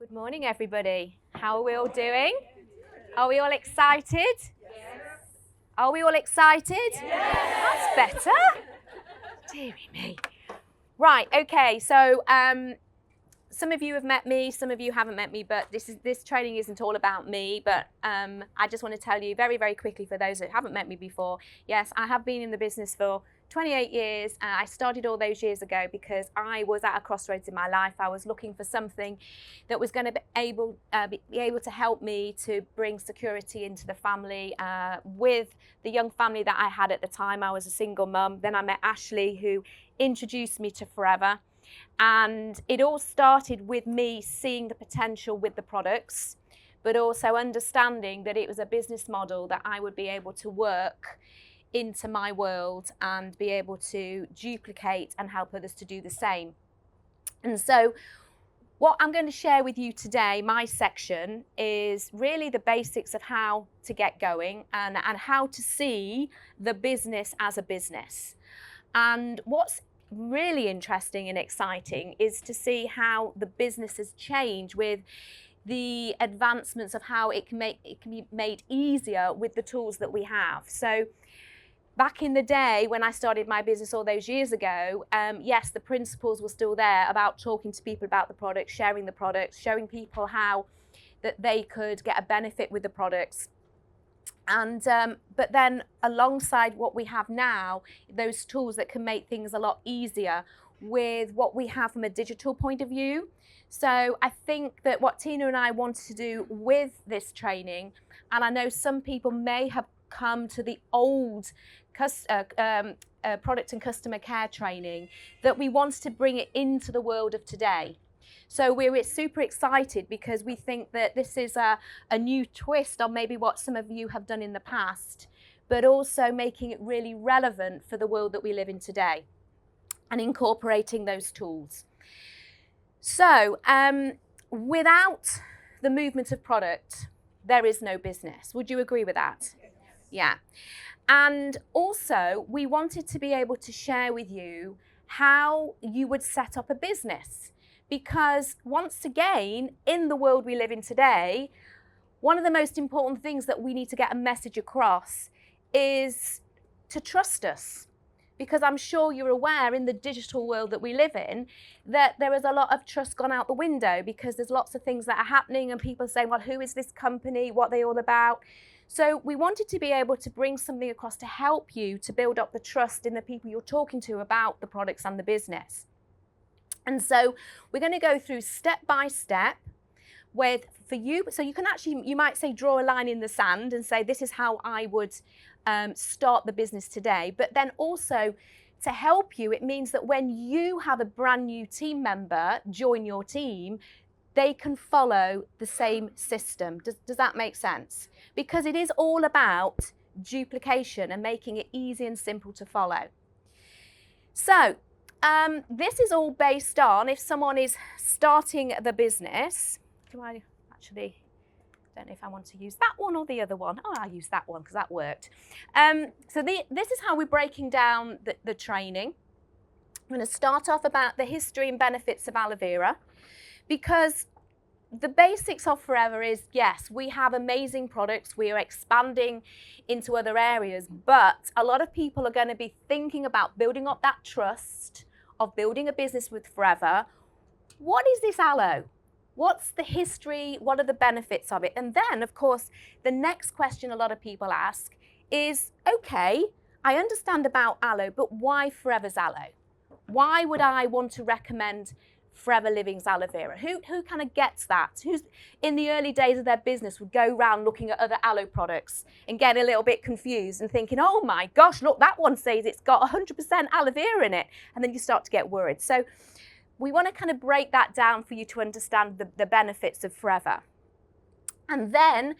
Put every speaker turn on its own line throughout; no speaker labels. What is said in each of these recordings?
Good morning, everybody. How are we all doing? Are we all excited? Are we all excited? That's better. Dearie me. Right, okay, so some of you have met me, some of you haven't met me, but this training isn't all about me, but I just want to tell you very, very quickly for those that haven't met me before, yes, I have been in the business for 28 years. I started all those years ago because I was at a crossroads in my life. I was looking for something that was going to be able to help me to bring security into the family. With the young family that I had at the time, I was a single mum. Then I met Ashley, who introduced me to Forever. And it all started with me seeing the potential with the products, but also understanding that it was a business model that I would be able to work into my world and be able to duplicate and help others to do the same. And so what I'm going to share with you today, my section, is really the basics of how to get going and how to see the business as a business. And what's really interesting and exciting is to see how the business has changed with the advancements of how it can be made easier with the tools that we have. So back in the day when I started my business all those years ago, yes, the principles were still there about talking to people about the products, sharing the products, showing people how that they could get a benefit with the products. And but then alongside what we have now, those tools that can make things a lot easier with what we have from a digital point of view. So I think that what Tina and I wanted to do with this training, and I know some people may have come to the old product and customer care training, that we wanted to bring it into the world of today. So we're super excited because we think that this is a new twist on maybe what some of you have done in the past, but also making it really relevant for the world that we live in today and incorporating those tools. So without the movement of product, there is no business. Would you agree with that? Yeah. And also, we wanted to be able to share with you how you would set up a business. Because once again, in the world we live in today, one of the most important things that we need to get a message across is to trust us. Because I'm sure you're aware in the digital world that we live in that there is a lot of trust gone out the window because there's lots of things that are happening and people saying, well, who is this company? What are they all about? So we wanted to be able to bring something across to help you to build up the trust in the people you're talking to about the products and the business. And so we're going to go through step by step with, for you, so you can actually, you might say, draw a line in the sand and say, this is how I would start the business today. But then also to help you, it means that when you have a brand new team member join your team, they can follow the same system. Does that make sense? Because it is all about duplication and making it easy and simple to follow. So this is all based on if someone is starting the business. Do I actually, don't know if I want to use that one or the other one. Oh, I'll use that one because that worked. So this is how we're breaking down the training. I'm going to start off about the history and benefits of aloe vera, because the basics of Forever is, yes, we have amazing products. We are expanding into other areas, but a lot of people are going to be thinking about building up that trust of building a business with Forever. What is this aloe? What's the history? What are the benefits of it? And then, of course, the next question a lot of people ask is, okay, I understand about aloe, but why Forever's aloe? Why would I want to recommend Forever Living's aloe vera? Who kind of gets that? Who's in the early days of their business would go around looking at other aloe products and get a little bit confused and thinking, oh my gosh, look, that one says it's got 100% aloe vera in it. And then you start to get worried. So we want to kind of break that down for you to understand the benefits of Forever. And then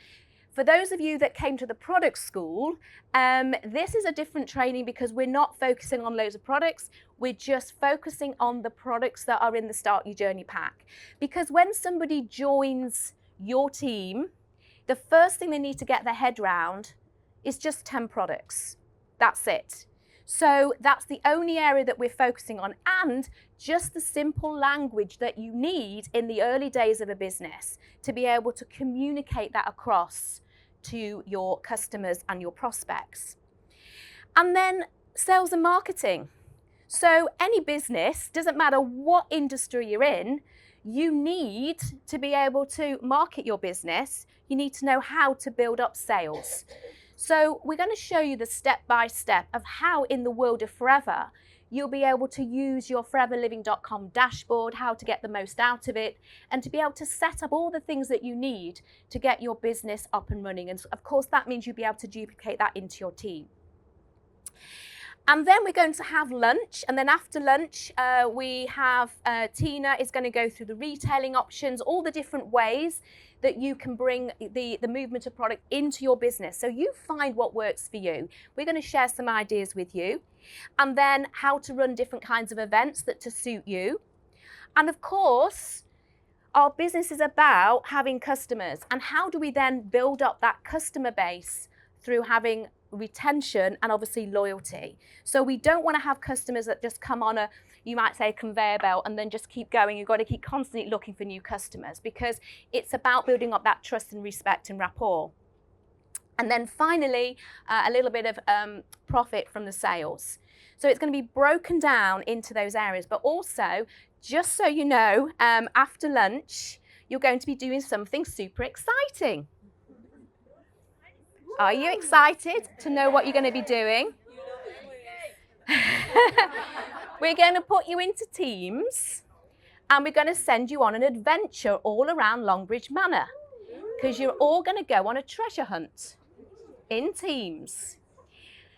for those of you that came to the product school, this is a different training because we're not focusing on loads of products. We're just focusing on the products that are in the Start Your Journey pack. Because when somebody joins your team, the first thing they need to get their head round is just 10 products. That's it. So that's the only area that we're focusing on, and just the simple language that you need in the early days of a business to be able to communicate that across to your customers and your prospects. And then sales and marketing. So any business, doesn't matter what industry you're in, you need to be able to market your business. You need to know how to build up sales. So we're going to show you the step-by-step of how in the world of Forever, you'll be able to use your foreverliving.com dashboard, how to get the most out of it, and to be able to set up all the things that you need to get your business up and running. And of course, that means you'll be able to duplicate that into your team. And then we're going to have lunch, and then after lunch we have Tina is going to go through the retailing options, all the different ways that you can bring the movement of product into your business. So you find what works for you. We're going to share some ideas with you, and then how to run different kinds of events that to suit you. And of course, our business is about having customers, and how do we then build up that customer base through having retention and obviously loyalty. So we don't want to have customers that just come on a, you might say, a conveyor belt and then just keep going. You've got to keep constantly looking for new customers, because it's about building up that trust and respect and rapport. And then finally, a little bit of profit from the sales. So it's going to be broken down into those areas, but also, just so you know, after lunch, you're going to be doing something super exciting. Are you excited to know what you're going to be doing? We're going to put you into teams, and we're going to send you on an adventure all around Longbridge Manor, because you're all going to go on a treasure hunt in teams.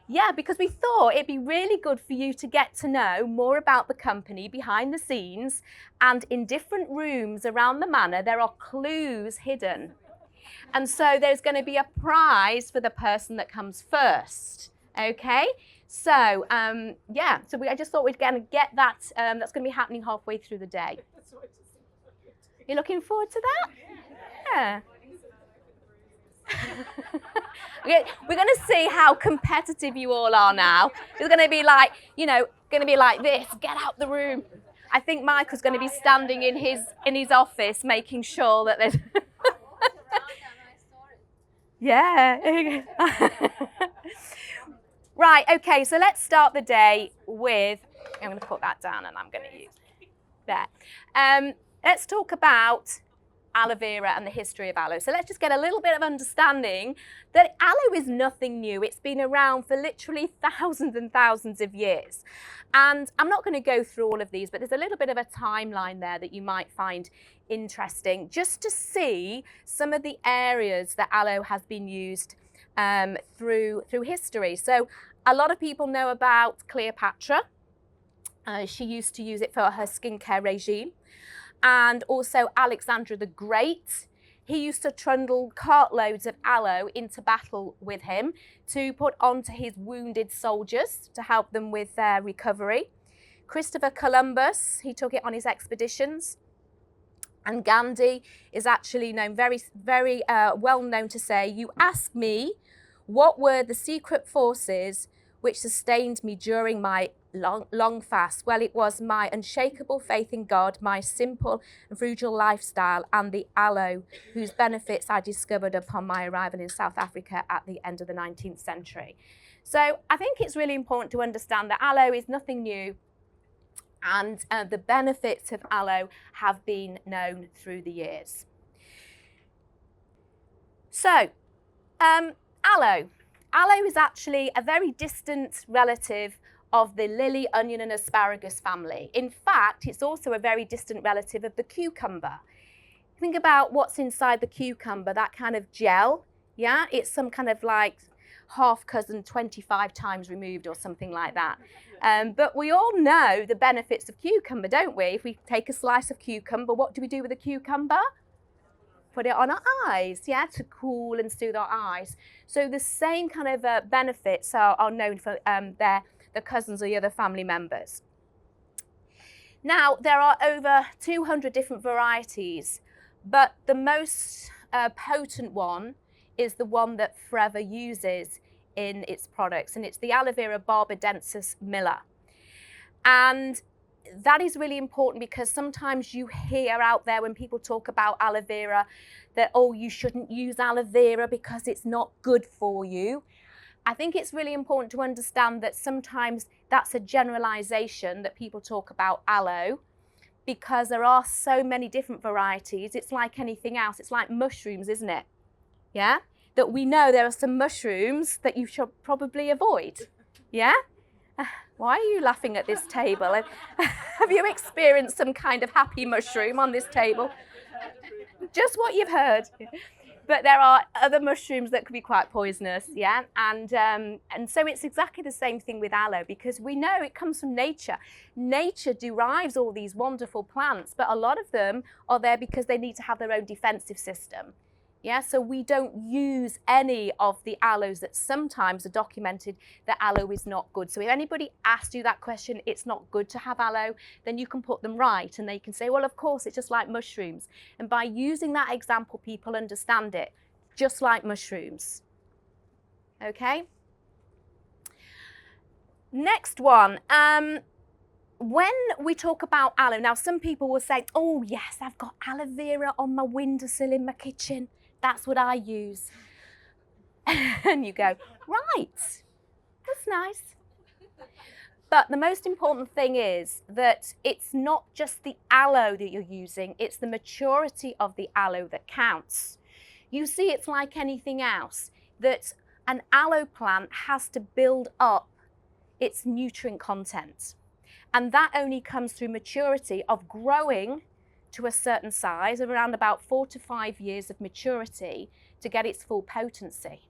Yeah, because we thought it'd be really good for you to get to know more about the company behind the scenes, and in different rooms around the manor there are clues hidden. And so there's going to be a prize for the person that comes first. Okay, so yeah, so I just thought we'd get that. That's going to be happening halfway through the day. You're looking forward to that? Yeah. We're going to see how competitive you all are now. It's going to be like, you know, going to be like this. Get out the room. I think Michael's going to be standing in his office making sure that there's. Yeah. Right, okay, so let's start the day with, I'm going to put that down and I'm going to use there. Let's talk about aloe vera and the history of aloe. So let's just get a little bit of understanding that aloe is nothing new. It's been around for literally thousands and thousands of years. And I'm not going to go through all of these, but there's a little bit of a timeline there that you might find interesting, just to see some of the areas that aloe has been used through history. So a lot of people know about Cleopatra. She used to use it for her skincare regime. And also Alexander the Great. He used to trundle cartloads of aloe into battle with him to put onto his wounded soldiers to help them with their recovery. Christopher Columbus, he took it on his expeditions. And Gandhi is actually known, very well known to say, "You ask me, what were the secret forces which sustained me during my long fast? Well, it was my unshakable faith in God, my simple and frugal lifestyle, and the aloe, whose benefits I discovered upon my arrival in South Africa at the end of the 19th century." So I think it's really important to understand that aloe is nothing new, and the benefits of aloe have been known through the years. So, aloe. Aloe is actually a very distant relative of the lily, onion and asparagus family. In fact, it's also a very distant relative of the cucumber. Think about what's inside the cucumber, that kind of gel, yeah? It's some kind of like half cousin 25 times removed or something like that. But we all know the benefits of cucumber, don't we? If we take a slice of cucumber, what do we do with the cucumber? Put it on our eyes, yeah, to cool and soothe our eyes. So the same kind of benefits are known for the cousins or the other family members. Now, there are over 200 different varieties, but the most potent one is the one that Forever uses in its products, and it's the aloe vera barbadensis miller. And that is really important because sometimes you hear out there when people talk about aloe vera that, oh, you shouldn't use aloe vera because it's not good for you. I think it's really important to understand that sometimes that's a generalization that people talk about aloe, because there are so many different varieties. It's like anything else. It's like mushrooms, isn't it? Yeah? That we know there are some mushrooms that you should probably avoid. Yeah? Why are you laughing at this table? Have you experienced some kind of happy mushroom on this table? Just what you've heard. But there are other mushrooms that could be quite poisonous, yeah? And so it's exactly the same thing with aloe, because we know it comes from nature. Nature derives all these wonderful plants, but a lot of them are there because they need to have their own defensive system. Yeah, so we don't use any of the aloes that sometimes are documented that aloe is not good. So if anybody asked you that question, it's not good to have aloe, then you can put them right and they can say, well, of course, it's just like mushrooms. And by using that example, people understand it, just like mushrooms. Okay? Next one. When we talk about aloe, now some people will say, oh yes, I've got aloe vera on my windowsill in my kitchen. That's what I use. And you go, right, that's nice. But the most important thing is that it's not just the aloe that you're using, it's the maturity of the aloe that counts. You see, it's like anything else, that an aloe plant has to build up its nutrient content. And that only comes through maturity of growing to a certain size, of around about 4 to 5 years of maturity to get its full potency.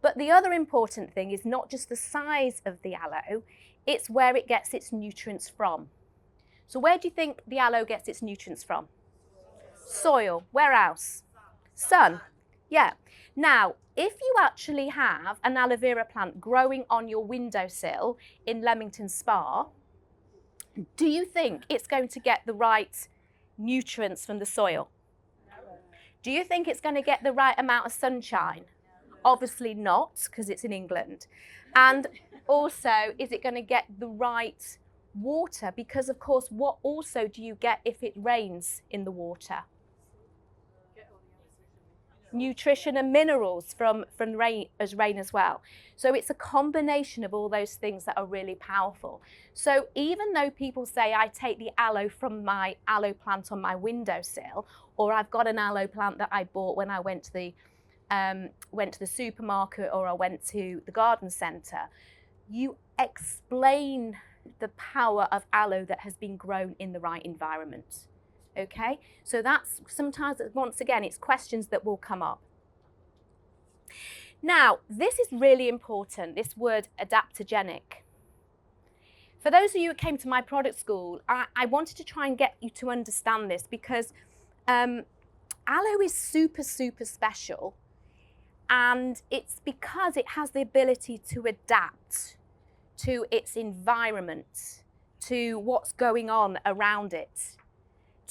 But the other important thing is not just the size of the aloe, it's where it gets its nutrients from. So where do you think the aloe gets its nutrients from? Soil. Where else? Sun. Yeah. Now, if you actually have an aloe vera plant growing on your windowsill in Leamington Spa, do you think it's going to get the right nutrients from the soil? Do you think it's going to get the right amount of sunshine? Obviously not, because it's in England. And also, is it going to get the right water? Because of course, what also do you get if it rains in the water? Nutrition and minerals from rain as well. So it's a combination of all those things that are really powerful. So even though people say I take the aloe from my aloe plant on my windowsill, or I've got an aloe plant that I bought when I went to the supermarket, or I went to the garden centre, you explain the power of aloe that has been grown in the right environment. Okay, so that's sometimes, once again, it's questions that will come up. Now, this is really important, this word adaptogenic. For those of you who came to my product school, I wanted to try and get you to understand this, because aloe is super, super special, and it's because it has the ability to adapt to its environment, to what's going on around it,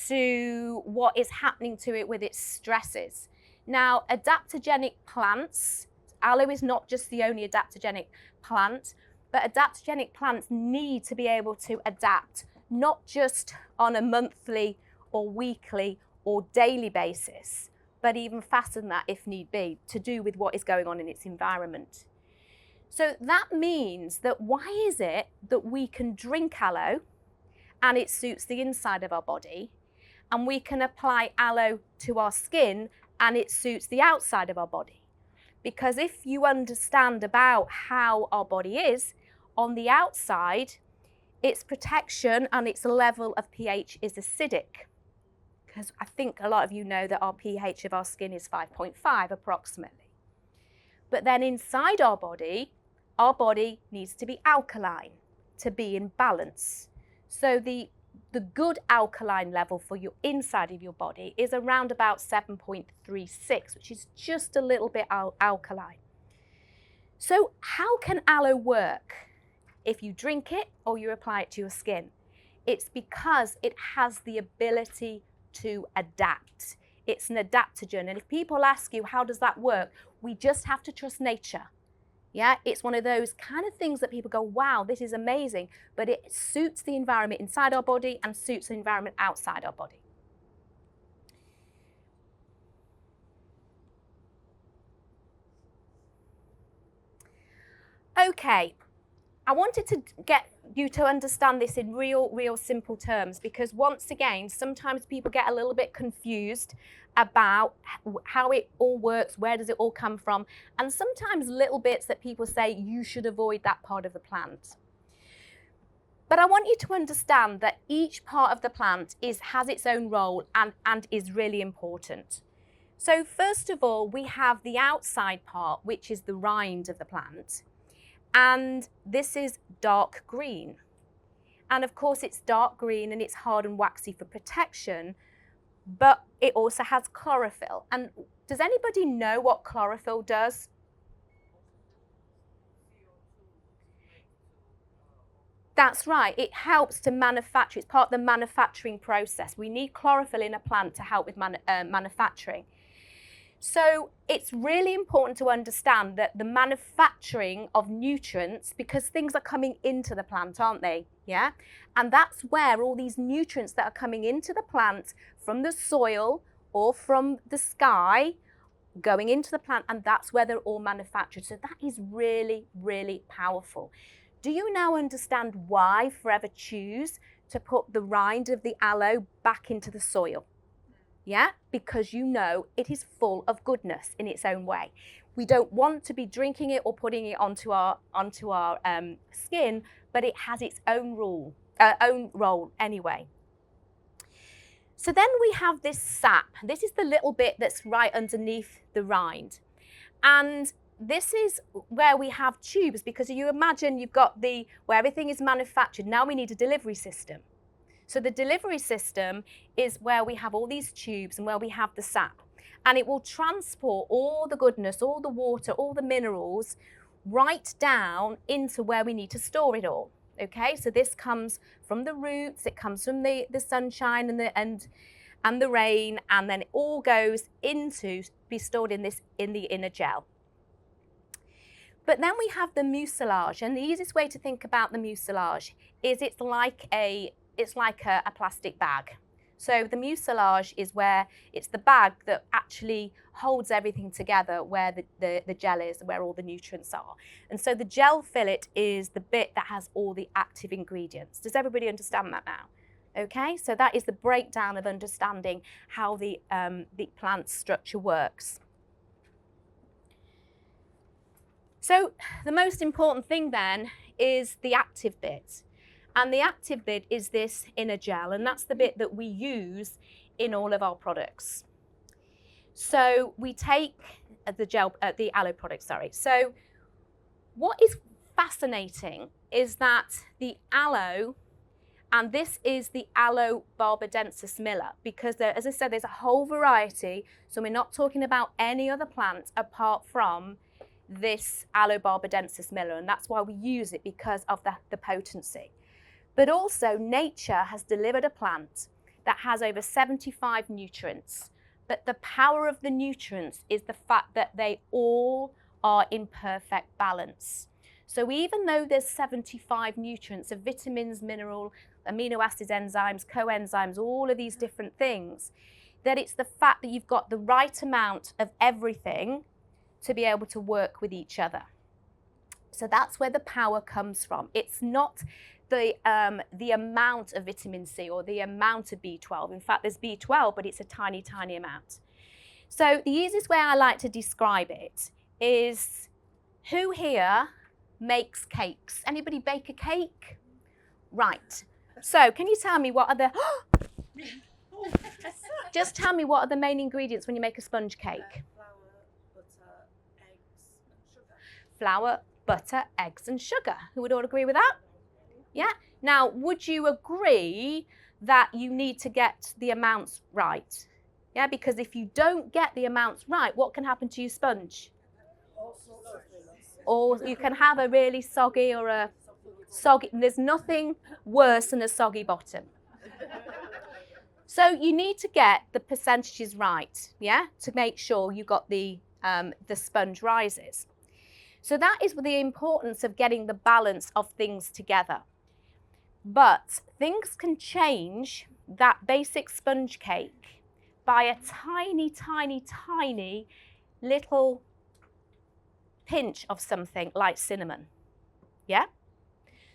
to what is happening to it with its stresses. Now, adaptogenic plants, aloe is not just the only adaptogenic plant, but adaptogenic plants need to be able to adapt, not just on a monthly or weekly or daily basis, but even faster than that if need be, to do with what is going on in its environment. So that means that why is it that we can drink aloe and it suits the inside of our body, and we can apply aloe to our skin and it suits the outside of our body? Because if you understand about how our body is, on the outside, its protection and its level of pH is acidic. Because I think a lot of you know that our pH of our skin is 5.5 approximately. But then inside our body needs to be alkaline to be in balance. So the good alkaline level for your inside of your body is around about 7.36, which is just a little bit alkaline. So how can aloe work if you drink it or you apply it to your skin? It's because it has the ability to adapt. It's an adaptogen. And if people ask you, how does that work? We just have to trust nature. Yeah, it's one of those kind of things that people go, wow, this is amazing, but it suits the environment inside our body and suits the environment outside our body. Okay, I wanted to get you to understand this in real simple terms, because once again, sometimes people get a little bit confused about how it all works, where does it all come from, and sometimes little bits that people say you should avoid that part of the plant. But I want you to understand that each part of the plant has its own role and is really important. So first of all, we have the outside part, which is the rind of the plant. And this is dark green. And of course, it's dark green and it's hard and waxy for protection, but it also has chlorophyll. And does anybody know what chlorophyll does? That's right, it helps to manufacture, it's part of the manufacturing process. We need chlorophyll in a plant to help with manufacturing. So it's really important to understand that the manufacturing of nutrients, because things are coming into the plant, aren't they? Yeah, and that's where all these nutrients that are coming into the plant from the soil or from the sky going into the plant, and that's where they're all manufactured. So that is really, really powerful. Do you now understand why Forever choose to put the rind of the aloe back into the soil? Yeah, because you know it is full of goodness in its own way. We don't want to be drinking it or putting it onto our skin, but it has its own role anyway. So then we have this sap. This is the little bit that's right underneath the rind. And this is where we have tubes, because you imagine you've got where everything is manufactured. Now we need a delivery system. So the delivery system is where we have all these tubes and where we have the sap. And it will transport all the goodness, all the water, all the minerals right down into where we need to store it all. Okay, so this comes from the roots, it comes from the sunshine and the rain, and then it all goes into be stored in the inner gel. But then we have the mucilage, and the easiest way to think about the mucilage is it's like a plastic bag. So the mucilage is where it's the bag that actually holds everything together, where the gel is, where all the nutrients are. And so the gel fillet is the bit that has all the active ingredients. Does everybody understand that now? Okay, so that is the breakdown of understanding how the plant structure works. So the most important thing then is the active bit. And the active bit is this inner gel, and that's the bit that we use in all of our products. So we take the aloe product, sorry. So what is fascinating is that the aloe, and this is the Aloe barbadensis miller, because there, as I said, there's a whole variety. So we're not talking about any other plant apart from this Aloe barbadensis miller, and that's why we use it, because of the potency. But also nature has delivered a plant that has over 75 nutrients. But the power of the nutrients is the fact that they all are in perfect balance. So even though there's 75 nutrients of vitamins, mineral, amino acids, enzymes, coenzymes, all of these different things, that it's the fact that you've got the right amount of everything to be able to work with each other. So that's where the power comes from. It's not the amount of vitamin C or the amount of B12. In fact, there's B12, but it's a tiny, tiny amount. So the easiest way I like to describe it is, who here makes cakes? Anybody bake a cake? Right. So can you tell me what are the... Just tell me, what are the main ingredients when you make a sponge cake? Flour, butter, eggs and sugar. Who would all agree with that? Yeah. Now, would you agree that you need to get the amounts right? Yeah, because if you don't get the amounts right, what can happen to your sponge? Or you can have a really soggy or a soggy, there's nothing worse than a soggy bottom. So you need to get the percentages right, yeah, to make sure you got the sponge rises. So that is the importance of getting the balance of things together. But things can change that basic sponge cake by a tiny, tiny, tiny little pinch of something like cinnamon. Yeah?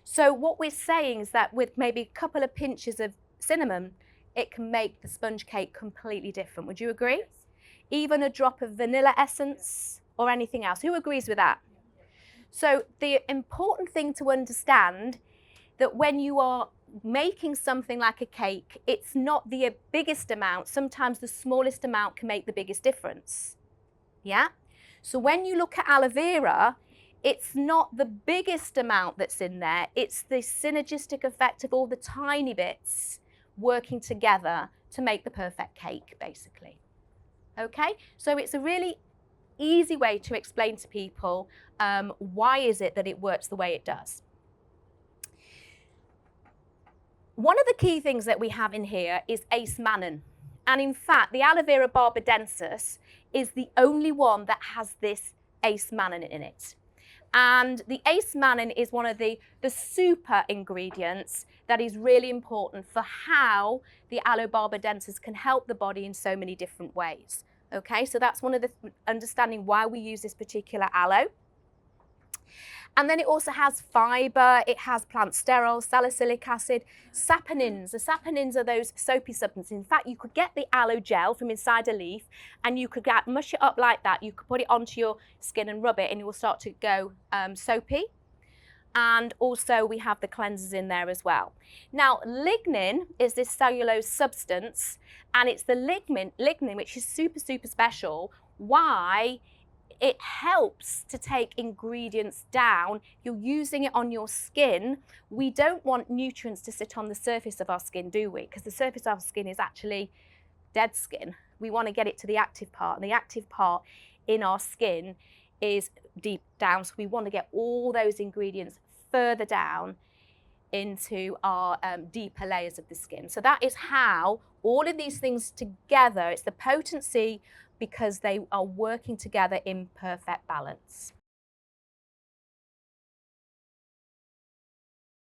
So what we're saying is that with maybe a couple of pinches of cinnamon, it can make the sponge cake completely different. Would you agree? Even a drop of vanilla essence or anything else. Who agrees with that? So the important thing to understand that when you are making something like a cake, it's not the biggest amount. Sometimes the smallest amount can make the biggest difference. Yeah? So when you look at aloe vera, it's not the biggest amount that's in there. It's the synergistic effect of all the tiny bits working together to make the perfect cake, basically. Okay? So it's a really easy way to explain to people why is it that it works the way it does. One of the key things that we have in here is ace mannan. And in fact, the aloe vera barbadensis is the only one that has this ace mannan in it. And the ace mannan is one of the super ingredients that is really important for how the aloe barbadensis can help the body in so many different ways. Okay, so that's one of the understanding why we use this particular aloe. And then it also has fiber, it has plant sterol, salicylic acid, saponins. The saponins are those soapy substances. In fact, you could get the aloe gel from inside a leaf and you could mush it up like that. You could put it onto your skin and rub it and it will start to go soapy. And also we have the cleansers in there as well. Now, lignin is this cellulose substance, and it's the lignin which is super, super special. Why? It helps to take ingredients down. You're using it on your skin. We don't want nutrients to sit on the surface of our skin, do we? Because the surface of our skin is actually dead skin. We want to get it to the active part, and the active part in our skin is deep down. So we want to get all those ingredients further down into our deeper layers of the skin. So that is how all of these things together, it's the potency because they are working together in perfect balance.